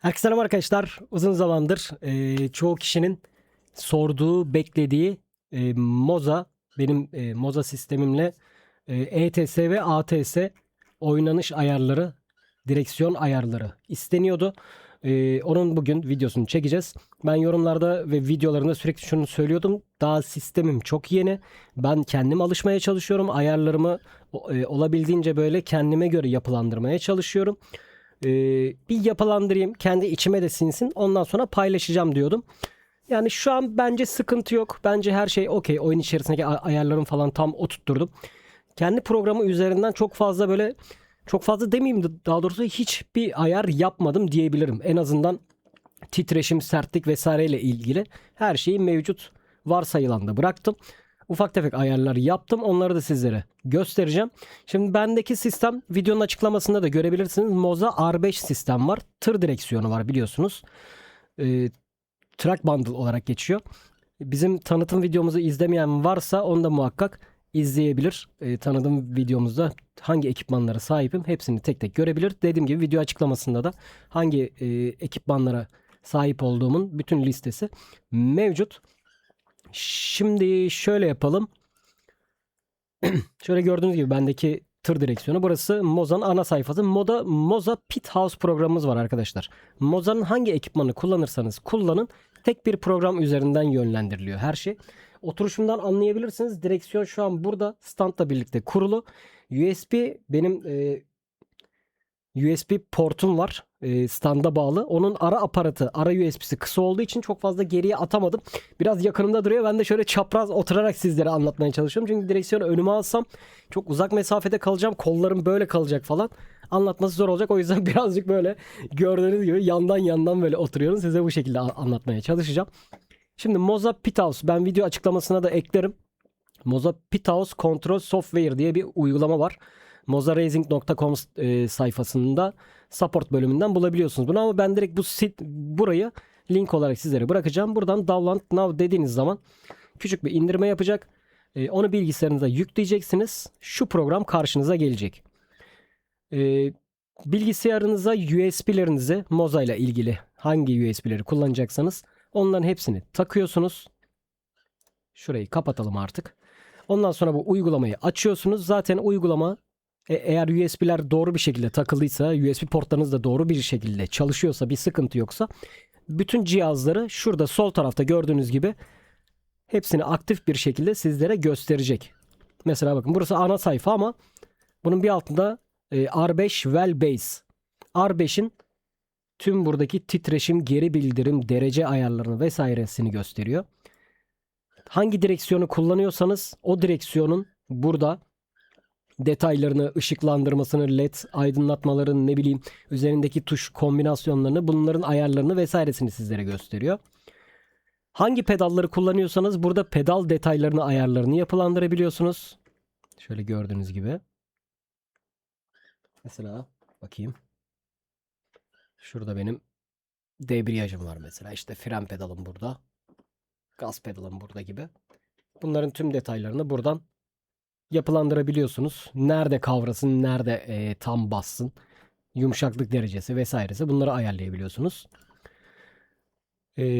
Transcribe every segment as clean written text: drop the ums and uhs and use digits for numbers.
Herkese selam arkadaşlar. Uzun zamandır çoğu kişinin sorduğu, beklediği Moza, benim Moza sistemimle ETS ve ATS oynanış ayarları, direksiyon ayarları isteniyordu. Onun bugün videosunu çekeceğiz. Ben yorumlarda ve videolarımda sürekli şunu söylüyordum. Daha sistemim çok yeni. Ben kendim alışmaya çalışıyorum. Ayarlarımı olabildiğince böyle kendime göre yapılandırmaya çalışıyorum. Bir yapılandırayım, kendi içime de sinsin, ondan sonra paylaşacağım diyordum. Yani şu an bence sıkıntı yok. Bence her şey okey. Oyun içerisindeki ayarlarım falan tam oturtturdum. Kendi programı üzerinden çok fazla demeyeyim de daha doğrusu hiçbir ayar yapmadım diyebilirim. En azından titreşim, sertlik vesaireyle ilgili her şeyi mevcut varsayılanda bıraktım. Ufak tefek ayarlar yaptım. Onları da sizlere göstereceğim. Şimdi bendeki sistem videonun açıklamasında da görebilirsiniz. Moza R5 sistem var. Tır direksiyonu var biliyorsunuz. Track bundle olarak geçiyor. Bizim tanıtım videomuzu izlemeyen varsa onu da muhakkak izleyebilir. Tanıtım videomuzda hangi ekipmanlara sahibim hepsini tek tek görebilir. Dediğim gibi video açıklamasında da hangi ekipmanlara sahip olduğumun bütün listesi mevcut. Şimdi şöyle yapalım. Şöyle gördüğünüz gibi bendeki tır direksiyonu. Burası Moza'nın ana sayfası. Moza Pit House programımız var arkadaşlar. Moza'nın hangi ekipmanı kullanırsanız kullanın. Tek bir program üzerinden yönlendiriliyor her şey. Oturuşumdan anlayabilirsiniz. Direksiyon şu an burada standla birlikte kurulu. Benim USB portum var. Standa bağlı. Onun ara aparatı, ara USB'si kısa olduğu için çok fazla geriye atamadım. Biraz yakınımda duruyor. Ben de şöyle çapraz oturarak sizlere anlatmaya çalışıyorum. Çünkü direksiyonu önüme alsam çok uzak mesafede kalacağım. Kollarım böyle kalacak falan. Anlatması zor olacak. O yüzden birazcık böyle gördüğünüz gibi yandan böyle oturuyorum. Size bu şekilde anlatmaya çalışacağım. Şimdi Moza Pithouse. Ben video açıklamasına da eklerim. Moza Pithouse Control Software diye bir uygulama var. mozaracing.com sayfasında support bölümünden bulabiliyorsunuz bunu, ama ben direkt burayı link olarak sizlere bırakacağım. Buradan download now dediğiniz zaman küçük bir indirme yapacak. Onu bilgisayarınıza yükleyeceksiniz. Şu program karşınıza gelecek. Bilgisayarınıza USB'lerinizi, Moza ile ilgili hangi USB'leri kullanacaksanız onların hepsini takıyorsunuz. Şurayı kapatalım artık. Ondan sonra bu uygulamayı açıyorsunuz. Zaten uygulama eğer USB'ler doğru bir şekilde takıldıysa, USB portlarınız da doğru bir şekilde çalışıyorsa, bir sıkıntı yoksa bütün cihazları şurada sol tarafta gördüğünüz gibi hepsini aktif bir şekilde sizlere gösterecek. Mesela bakın burası ana sayfa ama bunun bir altında R5 Well Base. R5'in tüm buradaki titreşim, geri bildirim, derece ayarlarını vesairesini gösteriyor. Hangi direksiyonu kullanıyorsanız o direksiyonun burada detaylarını, ışıklandırmasını, led aydınlatmalarını, ne bileyim üzerindeki tuş kombinasyonlarını, bunların ayarlarını vesairesini sizlere gösteriyor. Hangi pedalları kullanıyorsanız burada pedal detaylarını, ayarlarını yapılandırabiliyorsunuz. Şöyle gördüğünüz gibi. Mesela bakayım. Şurada benim debriyajım var mesela. İşte fren pedalım burada. Gaz pedalım burada gibi. Bunların tüm detaylarını buradan yapılandırabiliyorsunuz. Nerede kavrasın, nerede tam bassın, yumuşaklık derecesi vesairesi, bunları ayarlayabiliyorsunuz.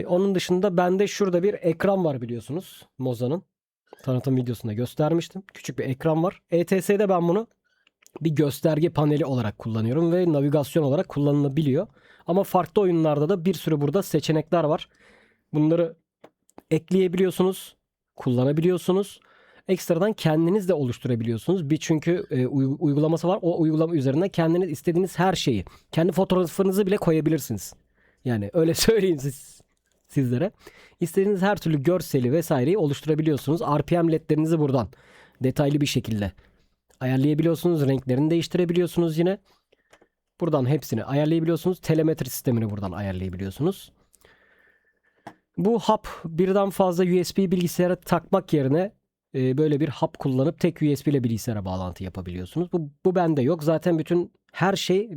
Onun dışında bende şurada bir ekran var biliyorsunuz. Moza'nın tanıtım videosunda göstermiştim. Küçük bir ekran var. ETS'de ben bunu bir gösterge paneli olarak kullanıyorum ve navigasyon olarak kullanılabiliyor. Ama farklı oyunlarda da bir sürü burada seçenekler var. Bunları ekleyebiliyorsunuz, kullanabiliyorsunuz. Ekstradan kendiniz de oluşturabiliyorsunuz. Çünkü uygulaması var. O uygulama üzerinden kendiniz istediğiniz her şeyi, kendi fotoğrafınızı bile koyabilirsiniz. Yani öyle söyleyeyim sizlere. İstediğiniz her türlü görseli vesaireyi oluşturabiliyorsunuz. RPM ledlerinizi buradan detaylı bir şekilde ayarlayabiliyorsunuz. Renklerini değiştirebiliyorsunuz yine. Buradan hepsini ayarlayabiliyorsunuz. Telemetri sistemini buradan ayarlayabiliyorsunuz. Bu hub, birden fazla USB bilgisayara takmak yerine böyle bir hub kullanıp tek USB ile bilgisayara bağlantı yapabiliyorsunuz. Bu bende yok. Zaten bütün her şey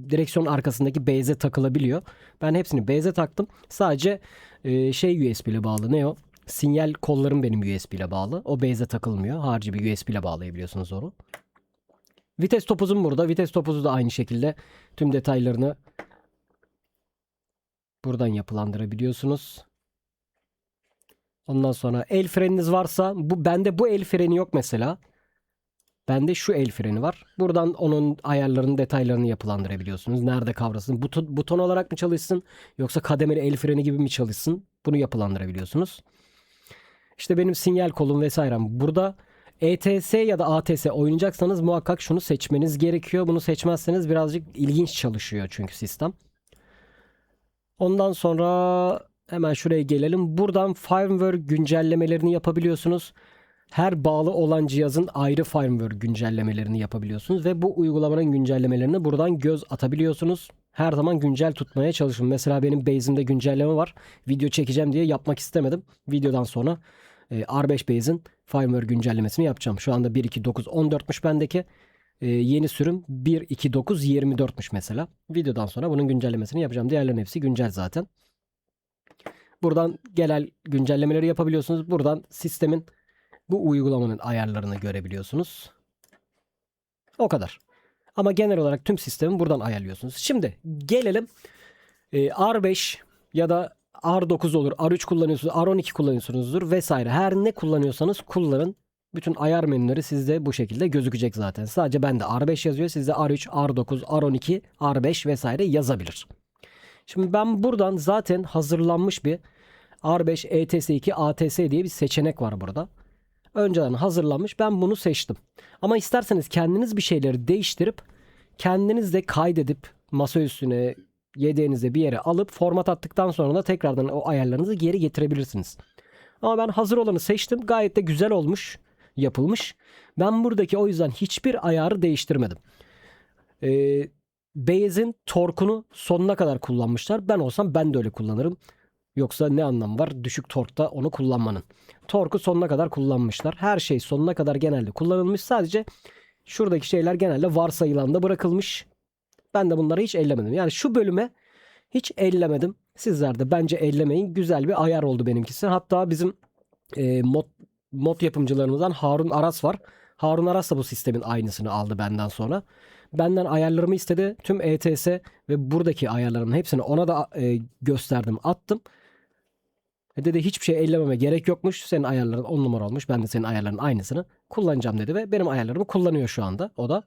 direksiyonun arkasındaki base'e takılabiliyor. Ben hepsini base'e taktım. Sadece USB ile bağlı. Ne o? Sinyal kollarım benim USB ile bağlı. O base'e takılmıyor. Harici bir USB ile bağlayabiliyorsunuz onu. Vites topuzum burada. Vites topuzu da aynı şekilde tüm detaylarını buradan yapılandırabiliyorsunuz. Ondan sonra el freniniz varsa, bende bu el freni yok mesela. Bende şu el freni var. Buradan onun ayarlarını, detaylarını yapılandırabiliyorsunuz. Nerede kavrasın? Buton olarak mı çalışsın? Yoksa kademeli el freni gibi mi çalışsın? Bunu yapılandırabiliyorsunuz. İşte benim sinyal kolum vesairem burada. ETS ya da ATS oynayacaksanız muhakkak şunu seçmeniz gerekiyor. Bunu seçmezseniz birazcık ilginç çalışıyor çünkü sistem. Ondan sonra hemen şuraya gelelim. Buradan firmware güncellemelerini yapabiliyorsunuz. Her bağlı olan cihazın ayrı firmware güncellemelerini yapabiliyorsunuz ve bu uygulamanın güncellemelerini buradan göz atabiliyorsunuz. Her zaman güncel tutmaya çalışın. Mesela benim base'imde güncelleme var. Video çekeceğim diye yapmak istemedim. Videodan sonra R5 base'in firmware güncellemesini yapacağım. Şu anda 1.2.9.14'müş bendeki. Yeni sürüm 1.2.9.24'müş mesela. Videodan sonra bunun güncellemesini yapacağım. Diğerlerinin hepsi güncel zaten. Buradan genel güncellemeleri yapabiliyorsunuz. Buradan sistemin, bu uygulamanın ayarlarını görebiliyorsunuz. O kadar. Ama genel olarak tüm sistemi buradan ayarlıyorsunuz. Şimdi gelelim R5 ya da R9 olur, R3 kullanıyorsunuz, R12 kullanıyorsunuzdur vesaire. Her ne kullanıyorsanız kullanın. Bütün ayar menüleri sizde bu şekilde gözükecek zaten. Sadece bende R5 yazıyor. Sizde R3, R9, R12, R5 vesaire yazabilir. Şimdi ben buradan zaten hazırlanmış bir R5 ETS2 ATS diye bir seçenek var burada. Önceden hazırlanmış. Ben bunu seçtim. Ama isterseniz kendiniz bir şeyleri değiştirip kendiniz de kaydedip masa üstüne, yedeğinize bir yere alıp format attıktan sonra da tekrardan o ayarlarınızı geri getirebilirsiniz. Ama ben hazır olanı seçtim. Gayet de güzel olmuş, yapılmış. Ben buradaki o yüzden hiçbir ayarı değiştirmedim. Base'in torkunu sonuna kadar kullanmışlar. Ben olsam ben de öyle kullanırım. Yoksa ne anlamı var düşük torkta onu kullanmanın. Torku sonuna kadar kullanmışlar. Her şey sonuna kadar genelde kullanılmış. Sadece şuradaki şeyler genelde varsayılanda bırakılmış. Ben de bunları hiç ellemedim. Yani şu bölüme hiç ellemedim. Sizler de bence ellemeyin. Güzel bir ayar oldu benimkisi. Hatta bizim mod yapımcılarımızdan Harun Aras var. Harun Aras da bu sistemin aynısını aldı benden sonra. Benden ayarlarımı istedi. Tüm ETS ve buradaki ayarlarımın hepsini ona da gösterdim, attım. Dedi hiçbir şey ellememe gerek yokmuş. Senin ayarların 10 numara olmuş. Ben de senin ayarların aynısını kullanacağım dedi ve benim ayarlarımı kullanıyor şu anda o da.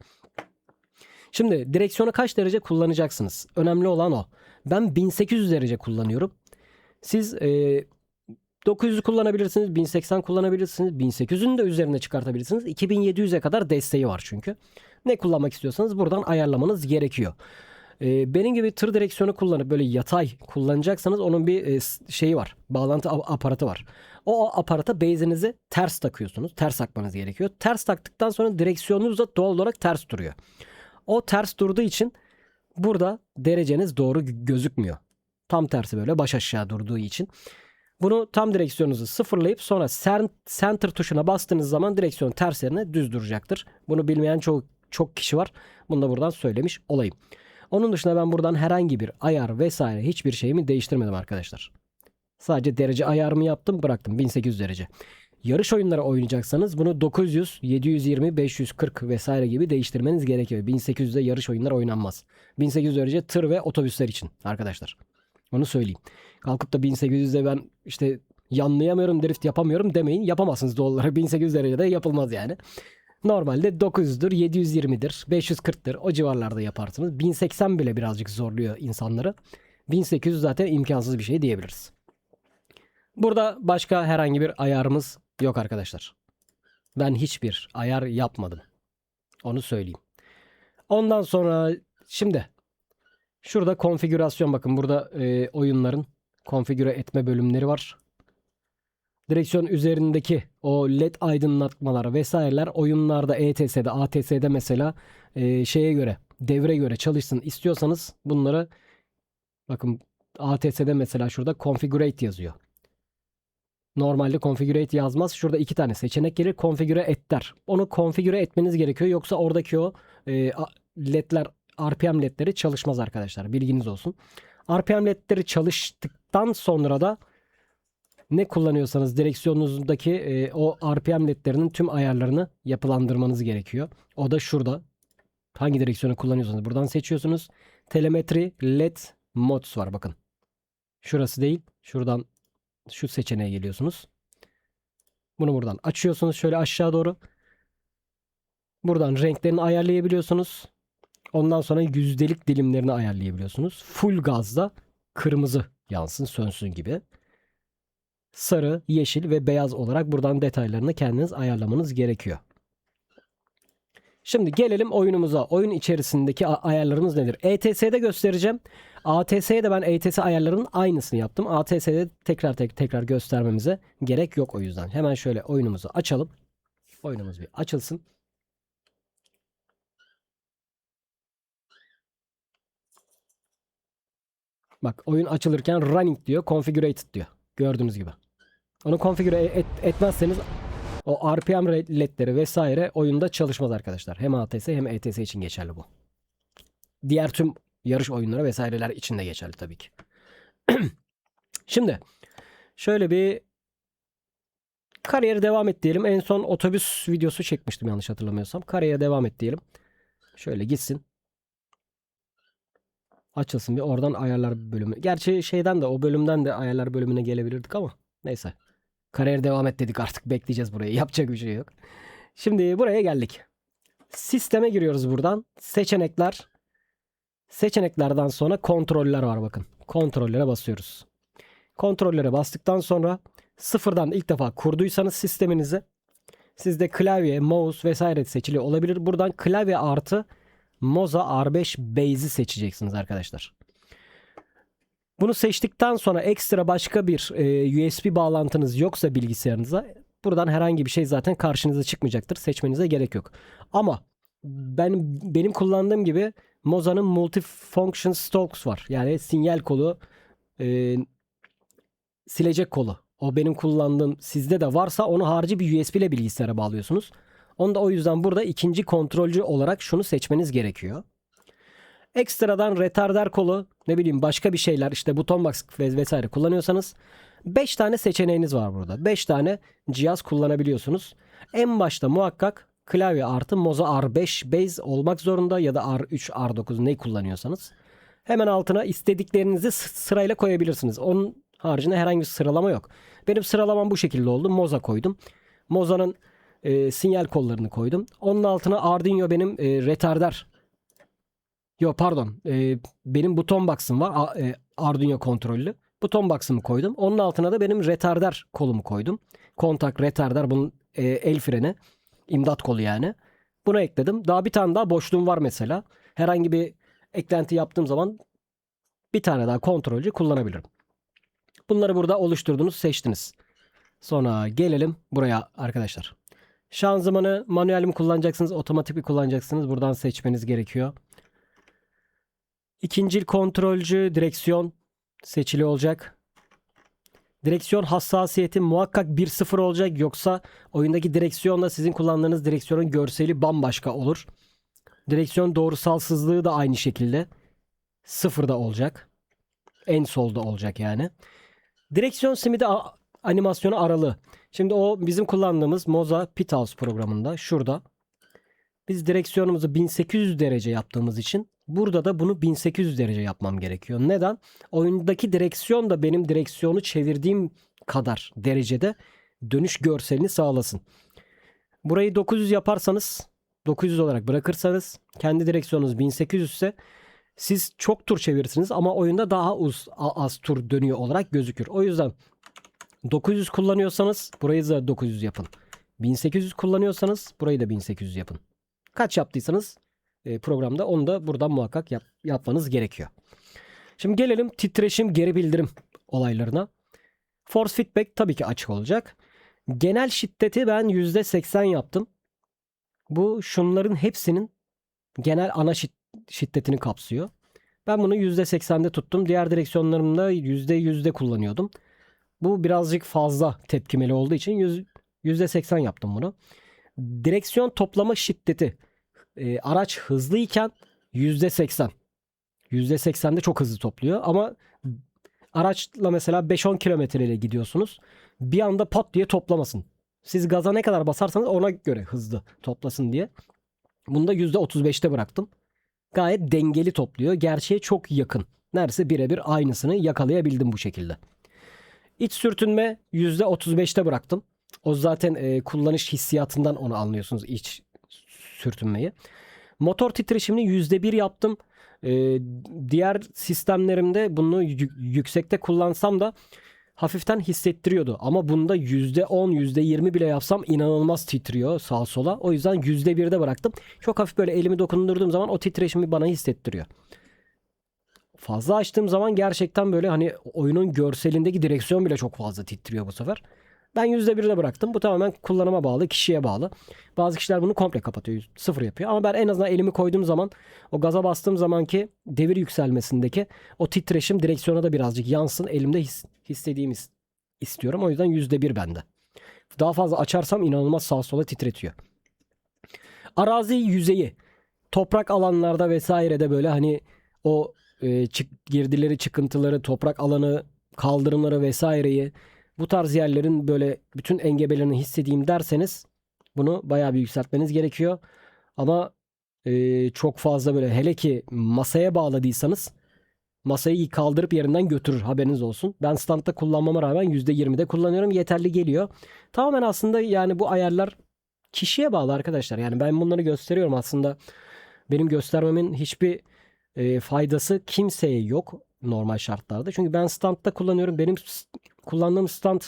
Şimdi direksiyonu kaç derece kullanacaksınız? Önemli olan o. Ben 1800 derece kullanıyorum. Siz 900 kullanabilirsiniz, 1080 kullanabilirsiniz, 1800'ün de üzerine çıkartabilirsiniz. 2700'e kadar desteği var çünkü. Ne kullanmak istiyorsanız buradan ayarlamanız gerekiyor. Benim gibi tır direksiyonu kullanıp böyle yatay kullanacaksanız onun bir şeyi var. Bağlantı aparatı var. O aparata base'inizi ters takıyorsunuz. Ters takmanız gerekiyor. Ters taktıktan sonra direksiyonunuz da doğal olarak ters duruyor. O ters durduğu için burada dereceniz doğru gözükmüyor. Tam tersi böyle baş aşağı durduğu için. Bunu tam direksiyonunuzu sıfırlayıp sonra center tuşuna bastığınız zaman direksiyon ters yerine düz duracaktır. Bunu bilmeyen çok kişi var. Bunu da buradan söylemiş olayım. Onun dışında ben buradan herhangi bir ayar vesaire hiçbir şeyimi değiştirmedim arkadaşlar. Sadece derece ayarımı yaptım, bıraktım 1800 derece. Yarış oyunları oynayacaksanız bunu 900, 720, 540 vesaire gibi değiştirmeniz gerekiyor. 1800'de yarış oyunları oynanmaz. 1800 derece tır ve otobüsler için arkadaşlar. Onu söyleyeyim. Kalkıp da 1800'de ben işte yanlayamıyorum, drift yapamıyorum demeyin. Yapamazsınız doğal olarak. 1800 derecede yapılmaz yani. Normalde 900'dür, 720'dir, 540'tır. O civarlarda yaparsınız. 1080 bile birazcık zorluyor insanları. 1800 zaten imkansız bir şey diyebiliriz. Burada başka herhangi bir ayarımız yok arkadaşlar. Ben hiçbir ayar yapmadım. Onu söyleyeyim. Ondan sonra şimdi şurada konfigürasyon, bakın burada oyunların konfigüre etme bölümleri var. Direksiyon üzerindeki o led aydınlatmalar vesaireler oyunlarda ETS'de, ATS'de mesela şeye göre, devre göre çalışsın istiyorsanız bunları, bakın ATS'de mesela şurada configurate yazıyor. Normalde configurate yazmaz. Şurada 2 tane seçenek gelir. Configure et der. Onu configure etmeniz gerekiyor. Yoksa oradaki o ledler, RPM ledleri çalışmaz arkadaşlar. Bilginiz olsun. RPM ledleri çalıştıktan sonra da ne kullanıyorsanız direksiyonunuzdaki o RPM ledlerinin tüm ayarlarını yapılandırmanız gerekiyor. O da şurada. Hangi direksiyonu kullanıyorsanız buradan seçiyorsunuz. Telemetri led mods var bakın. Şurası değil. Şuradan şu seçeneğe geliyorsunuz. Bunu buradan açıyorsunuz şöyle aşağı doğru. Buradan renklerini ayarlayabiliyorsunuz. Ondan sonra yüzdelik dilimlerini ayarlayabiliyorsunuz. Full gazda kırmızı yansın, sönsün gibi. Sarı, yeşil ve beyaz olarak buradan detaylarını kendiniz ayarlamanız gerekiyor. Şimdi gelelim oyunumuza. Oyun içerisindeki ayarlarımız nedir? ETS'de göstereceğim. ATS'ye de ben ETS ayarlarının aynısını yaptım. ATS'de tekrar göstermemize gerek yok o yüzden. Hemen şöyle oyunumuzu açalım. Oyunumuz bir açılsın. Bak oyun açılırken running diyor, configurated diyor. Gördüğünüz gibi. Onu configure etmezseniz o RPM ledleri vesaire oyunda çalışmaz arkadaşlar. Hem ATS hem ETS için geçerli bu. Diğer tüm yarış oyunları vesaireler için de geçerli tabii ki. Şimdi şöyle bir kariyere devam et diyelim. En son otobüs videosu çekmiştim yanlış hatırlamıyorsam. Kariyere devam et diyelim. Şöyle gitsin. Açılsın bir oradan ayarlar bölümü. Gerçi şeyden de o bölümden de ayarlar bölümüne gelebilirdik ama neyse. Kariyer devam et dedik artık bekleyeceğiz burayı. Yapacak bir şey yok. Şimdi buraya geldik. Sisteme giriyoruz buradan. Seçenekler. Seçeneklerden sonra kontroller var bakın. Kontrollere basıyoruz. Kontrollere bastıktan sonra sıfırdan ilk defa kurduysanız sisteminizi sizde klavye, mouse vesaire seçili olabilir. Buradan klavye artı Moza R5 Base'i seçeceksiniz arkadaşlar. Bunu seçtikten sonra ekstra başka bir USB bağlantınız yoksa bilgisayarınıza buradan herhangi bir şey zaten karşınıza çıkmayacaktır. Seçmenize gerek yok. Ama benim kullandığım gibi Moza'nın Multifunction Stalks var. Yani sinyal kolu, silecek kolu. O benim kullandığım sizde de varsa onu harici bir USB ile bilgisayara bağlıyorsunuz. Onu da o yüzden burada ikinci kontrolcü olarak şunu seçmeniz gerekiyor. Ekstradan retarder kolu, ne bileyim başka bir şeyler işte buton box vesaire kullanıyorsanız 5 tane seçeneğiniz var burada. 5 tane cihaz kullanabiliyorsunuz. En başta muhakkak klavye artı Moza R5 Base olmak zorunda ya da R3, R9 ne kullanıyorsanız. Hemen altına istediklerinizi sırayla koyabilirsiniz. Onun haricinde herhangi bir sıralama yok. Benim sıralamam bu şekilde oldu. Moza koydum. Moza'nın sinyal kollarını koydum. Onun altına Arduino benim retarder. Yok pardon. Benim buton box'ım var. Arduino kontrollü. Buton box'ımı koydum. Onun altına da benim retarder kolumu koydum. Kontak, retarder bunun el freni. İmdat kolu yani. Bunu ekledim. Daha bir tane daha boşluğum var mesela. Herhangi bir eklenti yaptığım zaman bir tane daha kontrolcü kullanabilirim. Bunları burada oluşturdunuz, seçtiniz. Sonra gelelim buraya arkadaşlar. Şanzımanı manuel mi kullanacaksınız, otomatik mi kullanacaksınız? Buradan seçmeniz gerekiyor. İkincil kontrolcü direksiyon seçili olacak. Direksiyon hassasiyeti muhakkak 1.0 olacak. Yoksa oyundaki direksiyonla sizin kullandığınız direksiyonun görseli bambaşka olur. Direksiyon doğrusalsızlığı da aynı şekilde 0'da olacak. En solda olacak yani. Direksiyon simidi animasyonu aralığı. Şimdi o bizim kullandığımız Moza Pithouse programında şurada. Biz direksiyonumuzu 1800 derece yaptığımız için burada da bunu 1800 derece yapmam gerekiyor. Neden? Oyundaki direksiyon da benim direksiyonu çevirdiğim kadar derecede dönüş görselini sağlasın. Burayı 900 yaparsanız, 900 olarak bırakırsanız, kendi direksiyonunuz 1800 ise siz çok tur çevirirsiniz ama oyunda daha az tur dönüyor olarak gözükür. O yüzden 900 kullanıyorsanız burayı da 900 yapın. 1800 kullanıyorsanız burayı da 1800 yapın. Kaç yaptıysanız programda onu da buradan muhakkak yapmanız gerekiyor. Şimdi gelelim titreşim geri bildirim olaylarına. Force feedback tabii ki açık olacak. Genel şiddeti ben %80 yaptım. Bu şunların hepsinin genel ana şiddetini kapsıyor. Ben bunu %80'de tuttum. Diğer direksiyonlarımda %100'de kullanıyordum. Bu birazcık fazla tepkimeli olduğu için %80 yaptım bunu. Direksiyon toplama şiddeti. Araç hızlıyken %80. %80'de çok hızlı topluyor ama araçla mesela 5-10 kilometre ile gidiyorsunuz. Bir anda pat diye toplamasın. Siz gaza ne kadar basarsanız ona göre hızlı toplasın diye. Bunu da %35'te bıraktım. Gayet dengeli topluyor. Gerçeğe çok yakın Neredeyse birebir aynısını yakalayabildim bu şekilde. İç sürtünme %35'te bıraktım. O zaten kullanış hissiyatından onu anlıyorsunuz, iç sürtünmeyi. Motor titreşimini %1 yaptım. Diğer sistemlerimde bunu yüksekte kullansam da hafiften hissettiriyordu. Ama bunda %10, %20 bile yapsam inanılmaz titriyor sağa sola. O yüzden %1'de bıraktım. Çok hafif böyle elimi dokundurduğum zaman o titreşimi bana hissettiriyor. Fazla açtığım zaman gerçekten böyle hani oyunun görselindeki direksiyon bile çok fazla titriyor bu sefer. Ben %1'de bıraktım. Bu tamamen kullanıma bağlı, kişiye bağlı. Bazı kişiler bunu komple kapatıyor, sıfır yapıyor. Ama ben en azından elimi koyduğum zaman, o gaza bastığım zamanki devir yükselmesindeki o titreşim direksiyona da birazcık yansın. Elimde hissettiğimi istiyorum. O yüzden %1 bende. Daha fazla açarsam inanılmaz sağa sola titretiyor. Arazi yüzeyi. Toprak alanlarda vesairede böyle hani o girdileri, çıkıntıları, toprak alanı, kaldırımları vesaireyi, bu tarz yerlerin böyle bütün engebelerini hissedeyim derseniz bunu bayağı bir yükseltmeniz gerekiyor. Ama çok fazla böyle, hele ki masaya bağladıysanız masayı kaldırıp yerinden götürür, haberiniz olsun. Ben standta kullanmama rağmen %20'de kullanıyorum, yeterli geliyor. Tamamen aslında yani bu ayarlar kişiye bağlı arkadaşlar. Yani ben bunları gösteriyorum aslında. Benim göstermemin hiçbir faydası kimseye yok normal şartlarda. Çünkü ben standta kullanıyorum. Benim kullandığım stand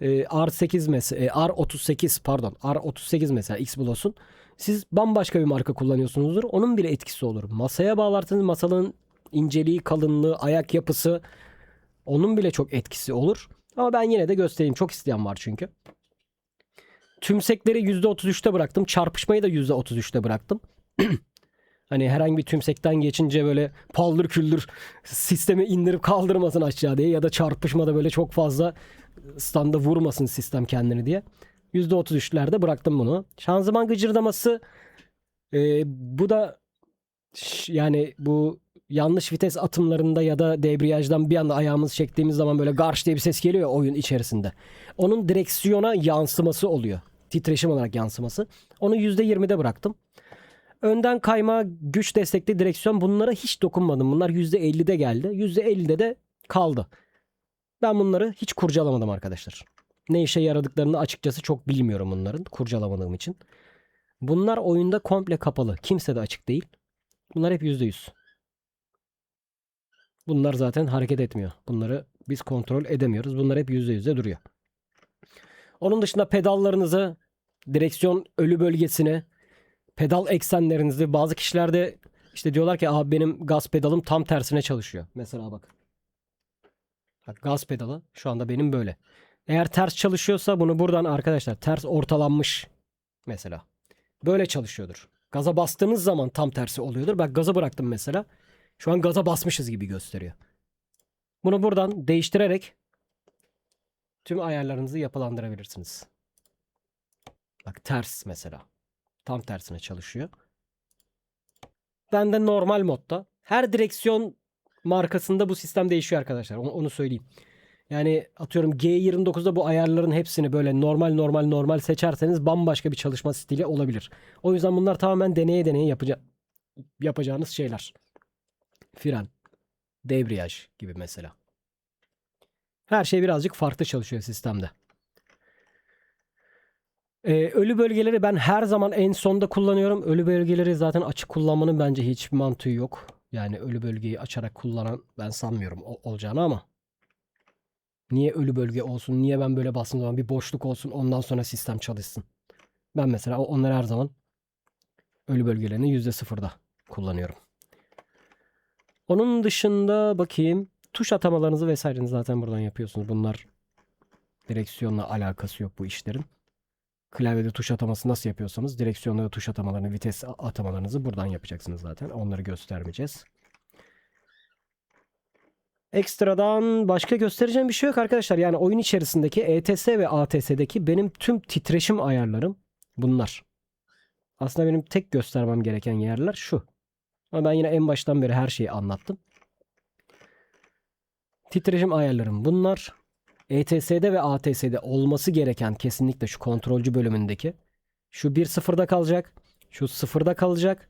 R8 mesela, R38 pardon, R38 mesela X-Bloss'un. Siz bambaşka bir marka kullanıyorsunuzdur. Onun bile etkisi olur. Masaya bağlarsanız masanın inceliği, kalınlığı, ayak yapısı, onun bile çok etkisi olur. Ama ben yine de göstereyim. Çok isteyen var çünkü. Tümsekleri %33'te bıraktım. Çarpışmayı da %33'te bıraktım. Hani herhangi bir tümsekten geçince böyle paldır küldür sistemi indirip kaldırmasın aşağı diye, ya da çarpışmada böyle çok fazla standa vurmasın sistem kendini diye. %33'lerde bıraktım bunu. Şanzıman gıcırdaması, bu da yani bu yanlış vites atımlarında ya da debriyajdan bir anda ayağımızı çektiğimiz zaman böyle garş diye bir ses geliyor ya oyun içerisinde. Onun direksiyona yansıması oluyor. Titreşim olarak yansıması. Onu %20'de bıraktım. Önden kayma, güç destekli direksiyon, bunlara hiç dokunmadım. Bunlar %50'de geldi. %50'de de kaldı. Ben bunları hiç kurcalamadım arkadaşlar. Ne işe yaradıklarını açıkçası çok bilmiyorum bunların, kurcalamadığım için. Bunlar oyunda komple kapalı. Kimse de açık değil. Bunlar hep %100. Bunlar zaten hareket etmiyor. Bunları biz kontrol edemiyoruz. Bunlar hep %100'de duruyor. Onun dışında pedallarınızı, direksiyon ölü bölgesine, pedal eksenlerinizi, bazı kişilerde işte diyorlar ki abi benim gaz pedalım tam tersine çalışıyor. Mesela bak. Bak, gaz pedalı şu anda benim böyle. Eğer ters çalışıyorsa bunu buradan arkadaşlar ters ortalanmış mesela. Böyle çalışıyordur. Gaza bastığınız zaman tam tersi oluyordur. Bak, gaza bıraktım mesela. Şu an gaza basmışız gibi gösteriyor. Bunu buradan değiştirerek tüm ayarlarınızı yapılandırabilirsiniz. Bak, ters mesela. Tam tersine çalışıyor. Ben de normal modda. Her direksiyon markasında bu sistem değişiyor arkadaşlar. Onu söyleyeyim. Yani atıyorum G29'da bu ayarların hepsini böyle normal seçerseniz bambaşka bir çalışma stili olabilir. O yüzden bunlar tamamen deneye deneye yapacağınız şeyler. Fren, debriyaj gibi mesela. Her şey birazcık farklı çalışıyor sistemde. Ölü bölgeleri ben her zaman en sonda kullanıyorum. Ölü bölgeleri zaten açık kullanmanın bence hiçbir mantığı yok. Yani ölü bölgeyi açarak kullanan ben sanmıyorum olacağını, ama niye ölü bölge olsun? Niye ben böyle bastığım zaman bir boşluk olsun, ondan sonra sistem çalışsın? Ben mesela onları her zaman ölü bölgelerini %0'da kullanıyorum. Onun dışında bakayım. Tuş atamalarınızı vesairenizi zaten buradan yapıyorsunuz. Bunlar direksiyonla alakası yok bu işlerin. Klavyede tuş ataması nasıl yapıyorsanız direksiyonda da tuş atamalarını, vites atamalarınızı buradan yapacaksınız zaten. Onları göstermeyeceğiz. Ekstradan başka göstereceğim bir şey yok arkadaşlar. Yani oyun içerisindeki ETS ve ATS'deki benim tüm titreşim ayarlarım bunlar. Aslında benim tek göstermem gereken yerler şu. Ama ben yine en baştan beri her şeyi anlattım. Titreşim ayarlarım bunlar. ETS'de ve ATS'de olması gereken kesinlikle şu kontrolcü bölümündeki. Şu 1-0'da kalacak. Şu 0'da kalacak.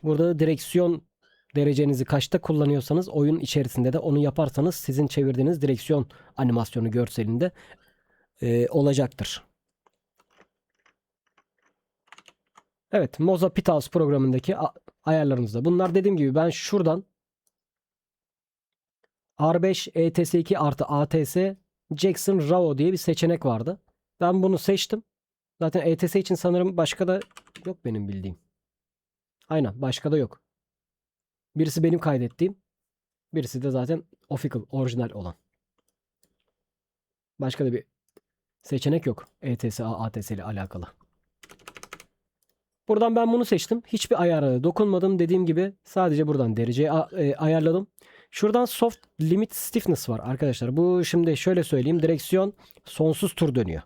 Burada da direksiyon derecenizi kaçta kullanıyorsanız oyun içerisinde de onu yaparsanız sizin çevirdiğiniz direksiyon animasyonu görselinde olacaktır. Evet, Moza Pithouse programındaki ayarlarımızda. Bunlar dediğim gibi ben şuradan R5 ETS2 artı ATS Jackson Rao diye bir seçenek vardı. Ben bunu seçtim. Zaten ETS için sanırım başka da yok benim bildiğim. Aynen, başka da yok. Birisi benim kaydettiğim. Birisi de zaten official, orijinal olan. Başka da bir seçenek yok ETS, ATS ile alakalı. Buradan ben bunu seçtim. Hiçbir ayara dokunmadım. Dediğim gibi sadece buradan dereceyi ayarladım. Şuradan soft limit stiffness var arkadaşlar. Bu şimdi şöyle söyleyeyim. Direksiyon sonsuz tur dönüyor.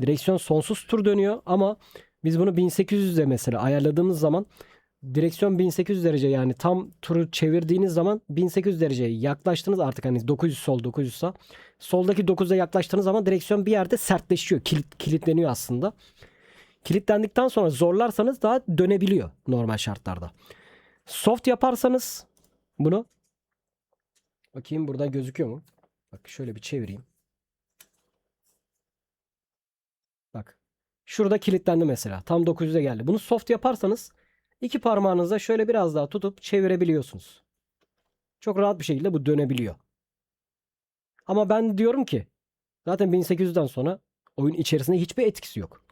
Direksiyon sonsuz tur dönüyor ama biz bunu 1800'e mesela ayarladığımız zaman direksiyon 1800 derece, yani tam turu çevirdiğiniz zaman 1800 dereceye yaklaştınız artık, hani 900 sol 900 sağ. Soldaki 9'a yaklaştığınız zaman direksiyon bir yerde sertleşiyor. Kilitleniyor aslında. Kilitlendikten sonra zorlarsanız daha dönebiliyor normal şartlarda. Soft yaparsanız bunu, bakayım buradan gözüküyor mu? Bak şöyle bir çevireyim. Bak. Şurada kilitlendi mesela. Tam 900'e geldi. Bunu soft yaparsanız iki parmağınızla şöyle biraz daha tutup çevirebiliyorsunuz. Çok rahat bir şekilde bu dönebiliyor. Ama ben diyorum ki zaten 1800'den sonra oyun içerisinde hiçbir etkisi yok.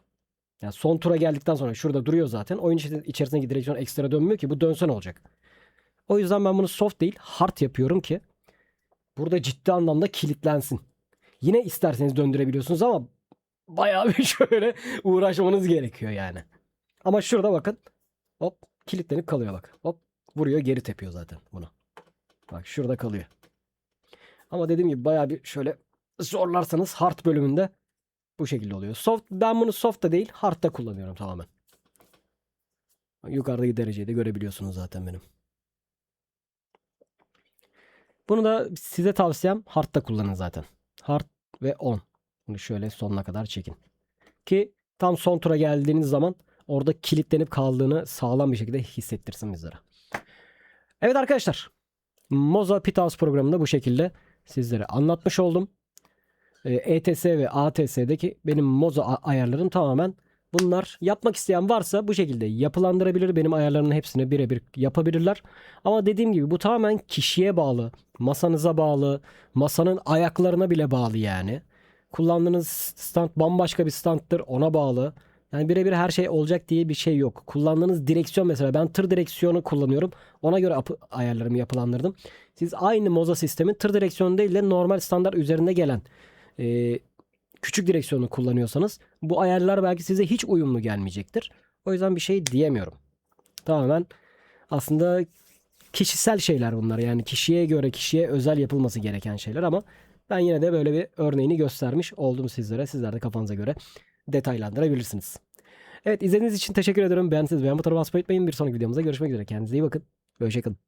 Yani son tura geldikten sonra şurada duruyor zaten. Oyun içerisindeki direksiyon ekstra dönmüyor ki, bu dönse ne olacak? O yüzden ben bunu soft değil hard yapıyorum ki burada ciddi anlamda kilitlensin. Yine isterseniz döndürebiliyorsunuz ama bayağı bir şöyle uğraşmanız gerekiyor yani. Ama şurada bakın. Hop, kilitlenip kalıyor bak. Hop, vuruyor, geri tepiyor zaten bunu. Bak şurada kalıyor. Ama dediğim gibi bayağı bir şöyle zorlarsanız hard bölümünde bu şekilde oluyor. Soft, ben bunu soft'ta değil hard'ta kullanıyorum tamamen. Yukarıdaki dereceyi de görebiliyorsunuz zaten benim. Bunu da size tavsiyem hard'ta kullanın zaten. Hard ve on. Bunu şöyle sonuna kadar çekin. Ki tam son tura geldiğiniz zaman orada kilitlenip kaldığını sağlam bir şekilde hissettirsin bizlere. Evet arkadaşlar. Moza Pithouse programında bu şekilde sizlere anlatmış oldum. ETS ve ATS'deki benim Moza ayarlarım tamamen bunlar. Yapmak isteyen varsa bu şekilde yapılandırabilir. Benim ayarlarımın hepsini birebir yapabilirler. Ama dediğim gibi bu tamamen kişiye bağlı, masanıza bağlı, masanın ayaklarına bile bağlı yani. Kullandığınız stand bambaşka bir standtır, ona bağlı. Yani birebir her şey olacak diye bir şey yok. Kullandığınız direksiyon, mesela ben tır direksiyonu kullanıyorum. Ona göre ayarlarımı yapılandırdım. Siz aynı Moza sistemin tır direksiyonu değil de normal standart üzerinde gelen küçük direksiyonu kullanıyorsanız bu ayarlar belki size hiç uyumlu gelmeyecektir. O yüzden bir şey diyemiyorum. Tamamen aslında kişisel şeyler bunlar. Yani kişiye göre, kişiye özel yapılması gereken şeyler ama ben yine de böyle bir örneğini göstermiş oldum sizlere. Sizler de kafanıza göre detaylandırabilirsiniz. Evet, izlediğiniz için teşekkür ederim. Beğendiyseniz beğen butonuna basmayı unutmayın. Bir sonraki videomuzda görüşmek üzere. Kendinize iyi bakın. Hoşçakalın.